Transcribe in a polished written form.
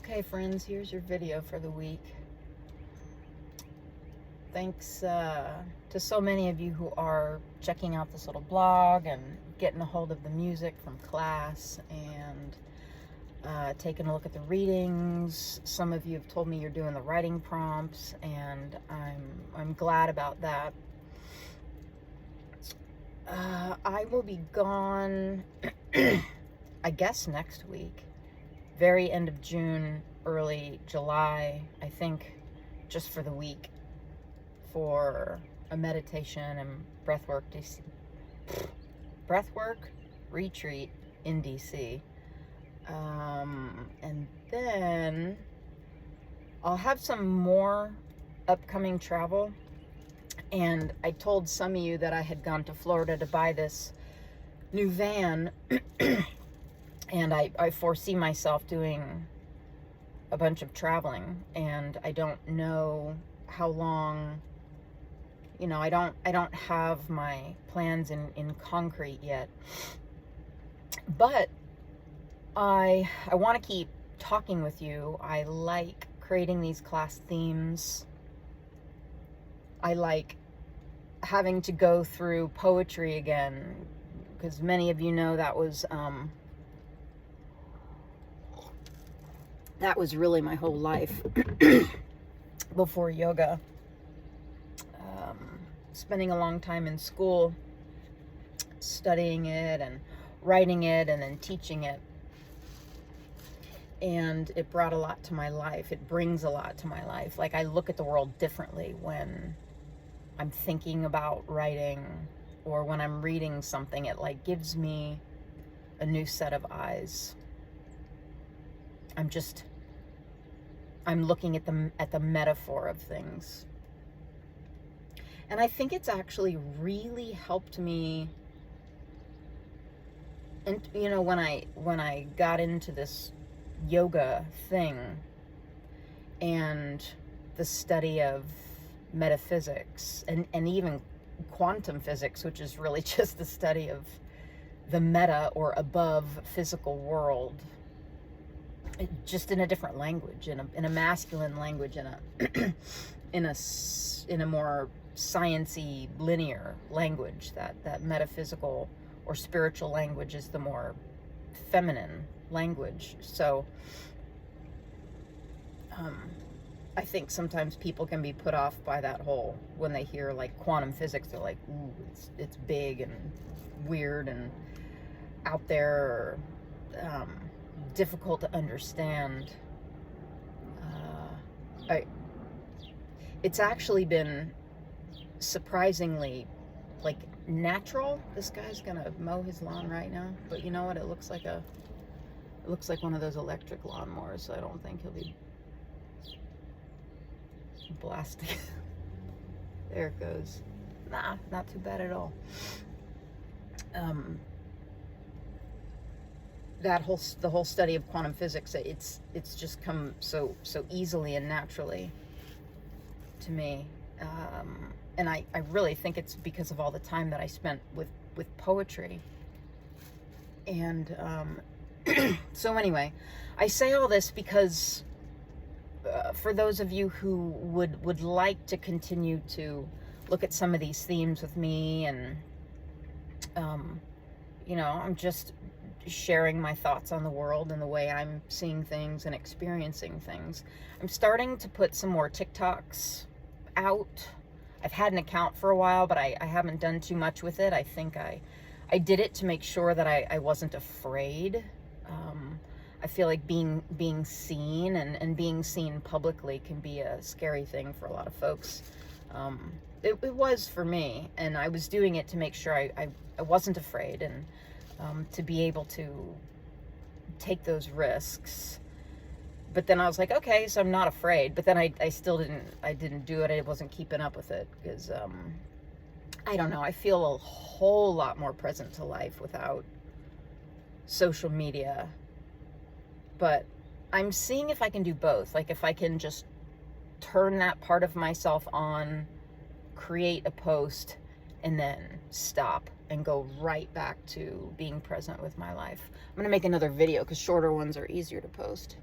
Okay, friends, here's your video for the week. Thanks to so many of you who are checking out this little blog and getting a hold of the music from class and taking a look at the readings. Some of you have told me you're doing the writing prompts, and I'm glad about that. I will be gone, I guess, next week. Very end of June, early July, I think, just for the week, for a meditation and breathwork retreat in DC. And then I'll have some more upcoming travel. And I told some of you that I had gone to Florida to buy this new van. And I foresee myself doing a bunch of traveling, and I don't know how long, I don't have my plans in concrete yet. But I want to keep talking with you. I like creating these class themes. I like having to go through poetry again, because many of you know that was really my whole life before yoga. Spending a long time in school, studying it and writing it and then teaching it. And it brought a lot to my life. It brings a lot to my life. Like, I look at the world differently when I'm thinking about writing or when I'm reading something. It like gives me a new set of eyes. I'm looking at the metaphor of things. And I think it's actually really helped me. And when I got into this yoga thing and the study of metaphysics and even quantum physics, which is really just the study of the meta or above physical world, just in a different language, in a masculine language, in a more science-y, linear language. That metaphysical or spiritual language is the more feminine language. So I think sometimes people can be put off by that whole, when they hear like quantum physics, they're like, ooh, it's big and weird and out there, or difficult to understand. It's actually been surprisingly like natural. This guy's gonna mow his lawn right now, but you know what? It looks like one of those electric lawnmowers, so I don't think he'll be blasting. There it goes. Nah, not too bad at all. The whole study of quantum physics, it's just come so easily and naturally to me. And I really think it's because of all the time that I spent with poetry. And so anyway, I say all this because for those of you who would like to continue to look at some of these themes with me, and I'm just sharing my thoughts on the world and the way I'm seeing things and experiencing things. I'm starting to put some more TikToks out. I've had an account for a while, but I haven't done too much with it. I think I did it to make sure that I wasn't afraid. I feel like being seen and being seen publicly can be a scary thing for a lot of folks. It was for me, and I was doing it to make sure I wasn't afraid, and to be able to take those risks. But then I was like, okay, so I'm not afraid. But then I still didn't do it. I wasn't keeping up with it because, I don't know, I feel a whole lot more present to life without social media. But I'm seeing if I can do both. Like, if I can just turn that part of myself on, create a post, and then stop and go right back to being present with my life. I'm going to make another video because shorter ones are easier to post.